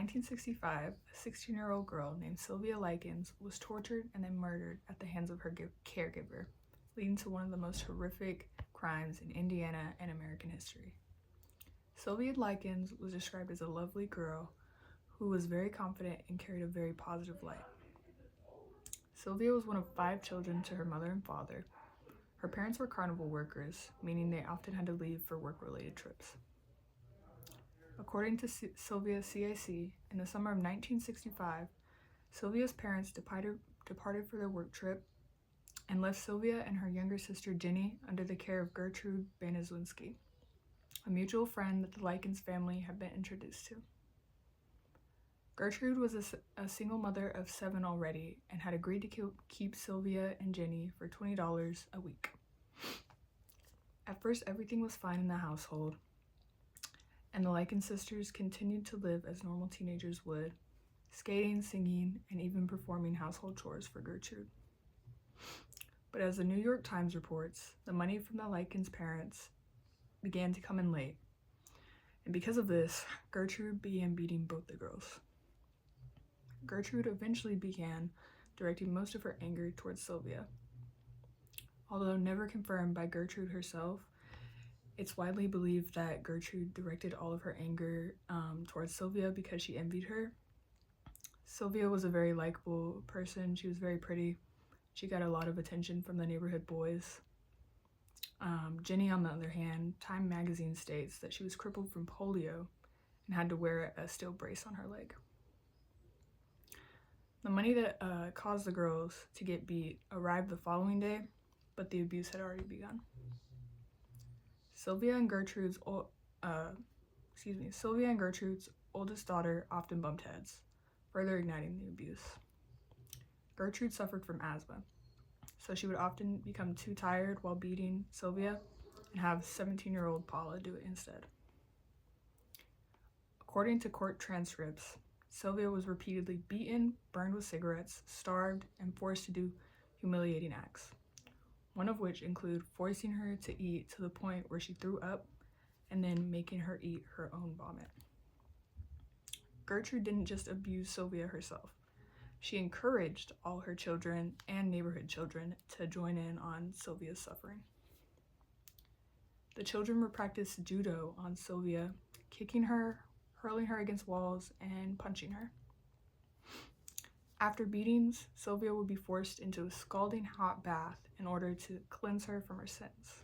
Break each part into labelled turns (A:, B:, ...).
A: 1965, a 16-year-old girl named Sylvia Likens was tortured and then murdered at the hands of her caregiver, leading to one of the most horrific crimes in Indiana and American history. Sylvia Likens was described as a lovely girl who was very confident and carried a very positive light. Sylvia was one of 5 children to her mother and father. Her parents were carnival workers, meaning they often had to leave for work-related trips. According to Sylvia's CAC, in the summer of 1965, Sylvia's parents departed for their work trip and left Sylvia and her younger sister Jenny under the care of Gertrude Banaszewski, a mutual friend that the Likens family had been introduced to. Gertrude was a single mother of 7 already and had agreed to keep Sylvia and Jenny for $20 a week. At first, everything was fine in the household, and the Likens sisters continued to live as normal teenagers would, skating, singing, and even performing household chores for Gertrude. But as the New York Times reports, the money from the Likens parents began to come in late, and because of this, Gertrude began beating both the girls. Gertrude eventually began directing most of her anger towards Sylvia. Although never confirmed by Gertrude herself, it's widely believed that Gertrude directed all of her anger towards Sylvia because she envied her. Sylvia was a very likable person. She was very pretty. She got a lot of attention from the neighborhood boys. Jenny, on the other hand, Time magazine states that she was crippled from polio and had to wear a steel brace on her leg. The money that caused the girls to get beat arrived the following day, but the abuse had already begun. Sylvia and Gertrude's oldest daughter often bumped heads, further igniting the abuse. Gertrude suffered from asthma, so she would often become too tired while beating Sylvia and have 17-year-old Paula do it instead. According to court transcripts, Sylvia was repeatedly beaten, burned with cigarettes, starved, and forced to do humiliating acts, one of which included forcing her to eat to the point where she threw up and then making her eat her own vomit. Gertrude didn't just abuse Sylvia herself. She encouraged all her children and neighborhood children to join in on Sylvia's suffering. The children would practice judo on Sylvia, kicking her, hurling her against walls, and punching her. After beatings, Sylvia would be forced into a scalding hot bath in order to cleanse her from her sins.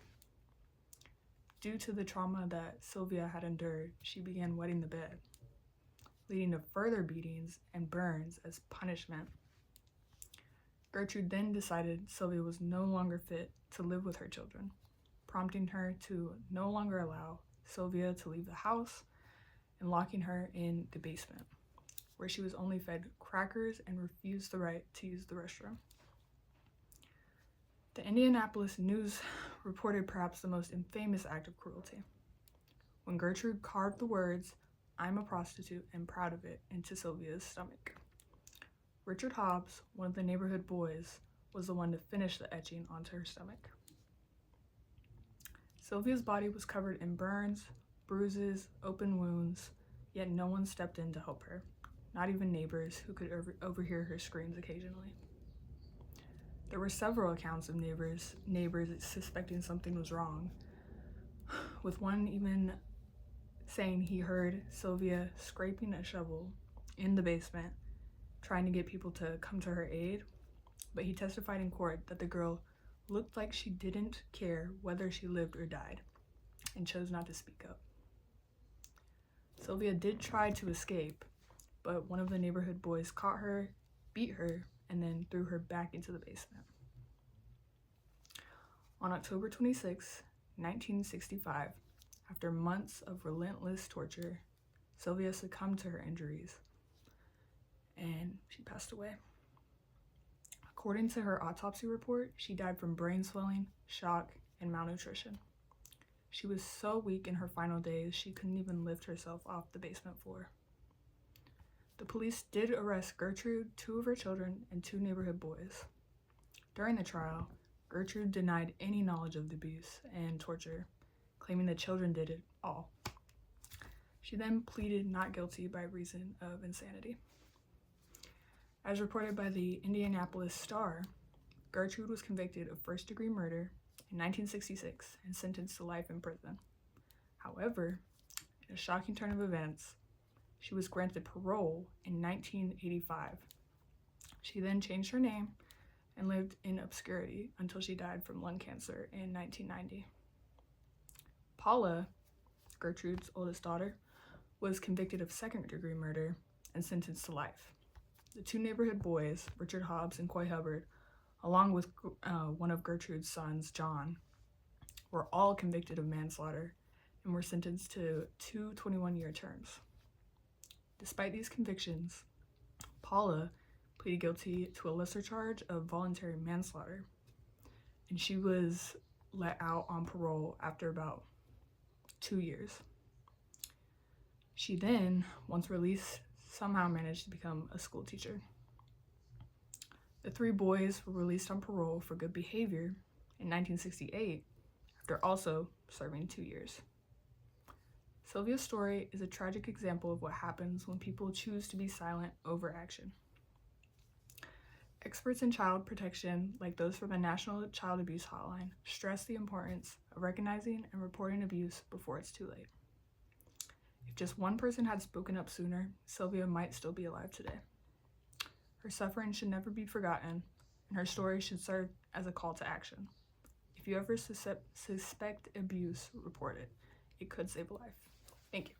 A: Due to the trauma that Sylvia had endured, she began wetting the bed, leading to further beatings and burns as punishment. Gertrude then decided Sylvia was no longer fit to live with her children, prompting her to no longer allow Sylvia to leave the house and locking her in the basement, where she was only fed crackers and refused the right to use the restroom. The Indianapolis News reported perhaps the most infamous act of cruelty, when Gertrude carved the words, "I'm a prostitute and proud of it," into Sylvia's stomach. Richard Hobbs, one of the neighborhood boys, was the one to finish the etching onto her stomach. Sylvia's body was covered in burns, bruises, open wounds, yet no one stepped in to help her, not even neighbors who could overhear her screams occasionally. There were several accounts of neighbors suspecting something was wrong, with one even saying he heard Sylvia scraping a shovel in the basement, trying to get people to come to her aid, but he testified in court that the girl looked like she didn't care whether she lived or died, and chose not to speak up. Sylvia did try to escape, but one of the neighborhood boys caught her, beat her, and then threw her back into the basement. On October 26, 1965, after months of relentless torture, Sylvia succumbed to her injuries, and she passed away. According to her autopsy report, she died from brain swelling, shock, and malnutrition. She was so weak in her final days, she couldn't even lift herself off the basement floor. The police did arrest Gertrude, 2 of her children, and 2 neighborhood boys. During the trial, Gertrude denied any knowledge of the abuse and torture, claiming the children did it all. She then pleaded not guilty by reason of insanity. As reported by the Indianapolis Star, Gertrude was convicted of first-degree murder in 1966 and sentenced to life in prison. However, in a shocking turn of events, she was granted parole in 1985. She then changed her name and lived in obscurity until she died from lung cancer in 1990. Paula, Gertrude's oldest daughter, was convicted of second-degree murder and sentenced to life. The two neighborhood boys, Richard Hobbs and Coy Hubbard, along with one of Gertrude's sons, John, were all convicted of manslaughter and were sentenced to 2 21-year terms. Despite these convictions, Paula pleaded guilty to a lesser charge of voluntary manslaughter, and she was let out on parole after about 2 years. She then, once released, somehow managed to become a school teacher. The three boys were released on parole for good behavior in 1968 after also serving 2 years. Sylvia's story is a tragic example of what happens when people choose to be silent over action. Experts in child protection, like those from the National Child Abuse Hotline, stress the importance of recognizing and reporting abuse before it's too late. If just one person had spoken up sooner, Sylvia might still be alive today. Her suffering should never be forgotten, and her story should serve as a call to action. If you ever suspect abuse, report it. It could save a life. Thank you.